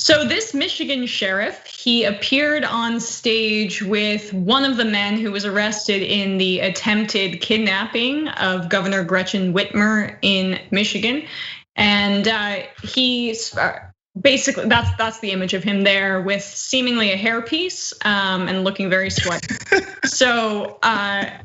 So this Michigan sheriff, he appeared on stage with one of the men who was arrested in the attempted kidnapping of Governor Gretchen Whitmer in Michigan. And he's basically, that's the image of him there with seemingly a hairpiece and looking very sweaty. So that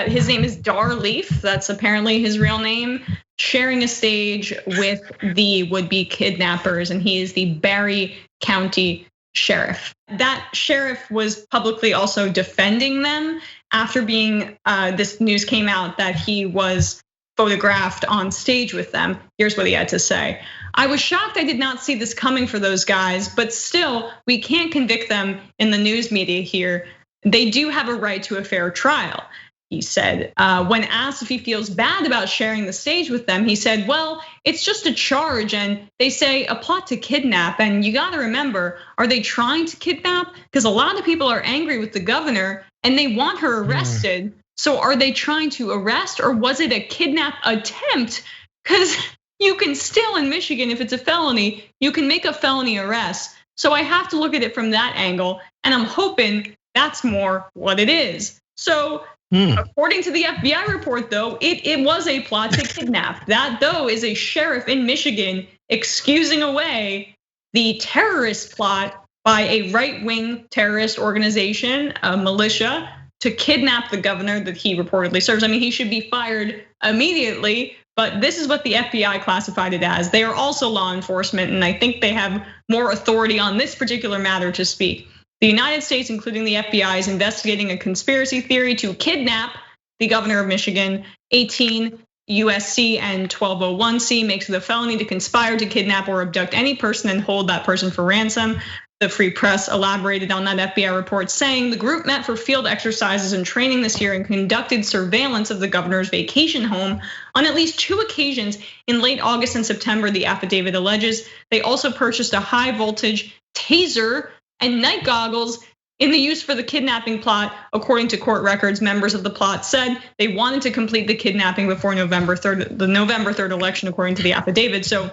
his name is Dar Leaf, that's apparently his real name, sharing a stage with the would-be kidnappers, and he is the Barry County sheriff. That sheriff was publicly also defending them after this news came out that he was photographed on stage with them. Here's what he had to say. "I was shocked I did not see this coming for those guys, but still, we can't convict them in the news media here. They do have a right to a fair trial," he said. When asked if he feels bad about sharing the stage with them, he said, "Well, it's just a charge, and they say a plot to kidnap. And you gotta remember, are they trying to kidnap? Because a lot of people are angry with the governor and they want her arrested. So are they trying to arrest, or was it a kidnap attempt? Because you can still in Michigan, if it's a felony, you can make a felony arrest. So I have to look at it from that angle, and I'm hoping that's more what it is." So according to the FBI report, though, it was a plot to kidnap. That, though, is a sheriff in Michigan excusing away the terrorist plot by a right-wing terrorist organization, a militia, to kidnap the governor that he reportedly serves. I mean, he should be fired immediately, but this is what the FBI classified it as. They are also law enforcement, and I think they have more authority on this particular matter to speak. The United States, including the FBI, is investigating a conspiracy theory to kidnap the governor of Michigan. 18 USC and 1201C makes it a felony to conspire to kidnap or abduct any person and hold that person for ransom. The Free Press elaborated on that FBI report, saying the group met for field exercises and training this year and conducted surveillance of the governor's vacation home on at least 2 occasions in late August and September, the affidavit alleges. They also purchased a high voltage taser and night goggles in the use for the kidnapping plot. According to court records, members of the plot said they wanted to complete the kidnapping before November 3rd, the November 3rd election, according to the affidavit. So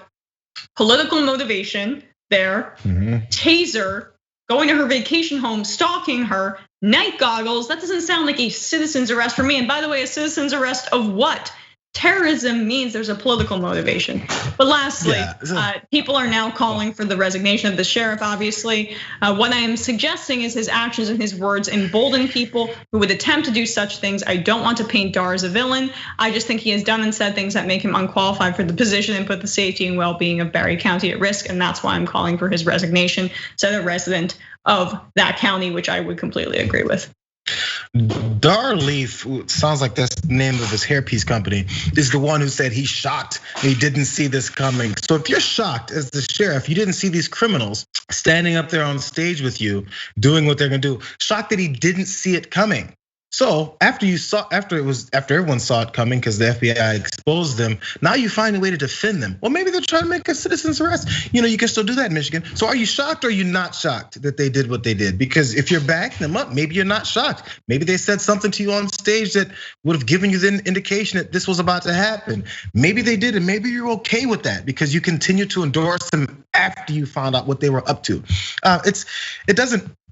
political motivation there, taser, going to her vacation home, stalking her, night goggles. That doesn't sound like a citizen's arrest for me. And by the way, a citizen's arrest of what? Terrorism means there's a political motivation. But lastly, people are now calling for the resignation of the sheriff, obviously. What I am suggesting is his actions and his words embolden people who would attempt to do such things. I don't want to paint Dar as a villain. I just think he has done and said things that make him unqualified for the position and put the safety and well-being of Barry County at risk. And that's why I'm calling for his resignation, said a resident of that county, which I would completely agree with. Dar Leaf, sounds like that's the name of his hairpiece company, is the one who said he's shocked he didn't see this coming. So if you're shocked as the sheriff, you didn't see these criminals standing up there on stage with you, doing what they're gonna do, shocked that he didn't see it coming. So after everyone saw it coming because the FBI exposed them, now you find a way to defend them. Well, maybe they're trying to make a citizen's arrest. You can still do that in Michigan. So are you shocked or are you not shocked that they did what they did? Because if you're backing them up, maybe you're not shocked. Maybe they said something to you on stage that would have given you the indication that this was about to happen. Maybe they did, and maybe you're okay with that because you continue to endorse them after you found out what they were up to.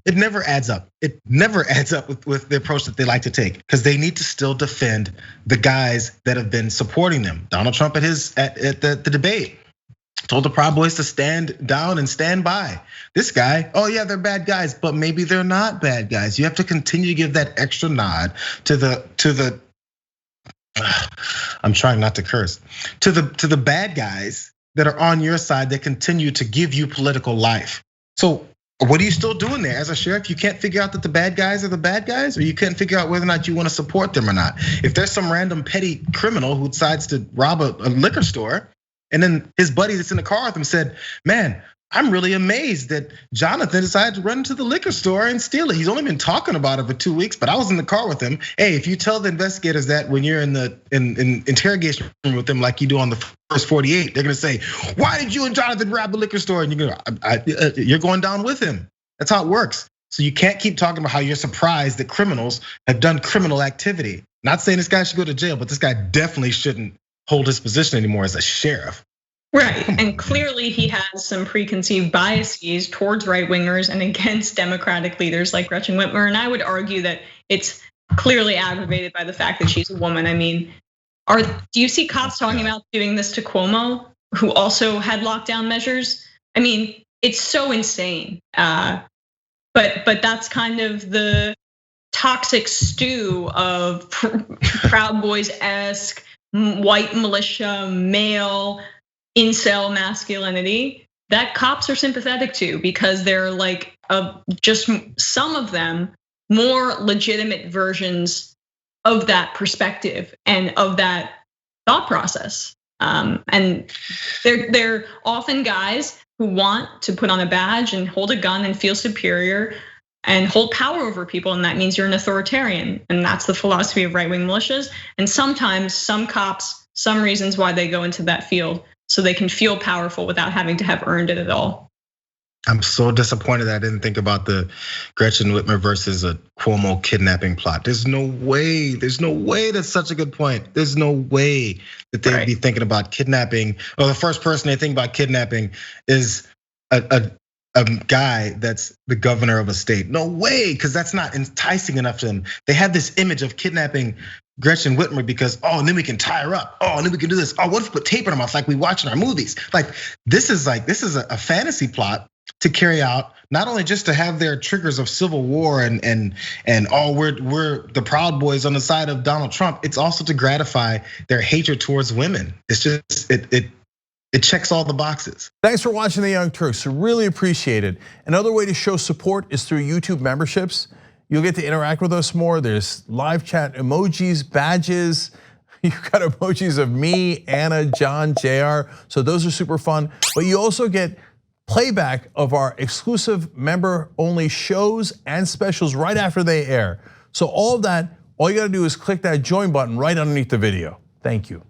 It never adds up. It never adds up with the approach that they like to take because they need to still defend the guys that have been supporting them. Donald Trump at the debate told the Proud Boys to stand down and stand by. This guy, oh yeah, they're bad guys, but maybe they're not bad guys. You have to continue to give that extra nod to the I'm trying not to curse, to the bad guys that are on your side that continue to give you political life. So what are you still doing there as a sheriff? You can't figure out that the bad guys are the bad guys, or you can't figure out whether or not you want to support them or not. If there's some random petty criminal who decides to rob a liquor store, and then his buddy that's in the car with him said, "Man, I'm really amazed that Jonathan decided to run to the liquor store and steal it. He's only been talking about it for 2 weeks, but I was in the car with him." Hey, if you tell the investigators that when you're in the interrogation room with them, like you do on the first 48, they're gonna say, "Why did you and Jonathan rob the liquor store?" And you're going down with him. That's how it works. So you can't keep talking about how you're surprised that criminals have done criminal activity. Not saying this guy should go to jail, but this guy definitely shouldn't hold his position anymore as a sheriff. Right, and clearly he has some preconceived biases towards right-wingers and against Democratic leaders like Gretchen Whitmer. And I would argue that it's clearly aggravated by the fact that she's a woman. I mean, do you see cops talking about doing this to Cuomo, who also had lockdown measures? I mean, it's so insane. But that's kind of the toxic stew of Proud Boys-esque, white militia, male, incel masculinity that cops are sympathetic to, because they're like just some of them more legitimate versions of that perspective and of that thought process. And they're often guys who want to put on a badge and hold a gun and feel superior and hold power over people, and that means you're an authoritarian. And that's the philosophy of right-wing militias. And sometimes some cops, some reasons why they go into that field, so they can feel powerful without having to have earned it at all. I'm so disappointed that I didn't think about the Gretchen Whitmer versus a Cuomo kidnapping plot. There's no way that's such a good point. There's no way that they'd be thinking about kidnapping, or the first person they think about kidnapping is a guy that's the governor of a state. No way, because that's not enticing enough to them. They had this image of kidnapping Gretchen Whitmer because, and then we can tie her up. And then we can do this. What if we put tape in her mouth like we watch in our movies? Like this is a fantasy plot to carry out, not only just to have their triggers of civil war and we're the Proud Boys on the side of Donald Trump. It's also to gratify their hatred towards women. It's just it checks all the boxes. Thanks for watching the Young Turks. Really appreciate it. Another way to show support is through YouTube memberships. You'll get to interact with us more. There's live chat emojis, badges. You've got emojis of me, Anna, John, Jayar. So those are super fun. But you also get playback of our exclusive member-only shows and specials right after they air. So all of that, all you gotta do is click that join button right underneath the video. Thank you.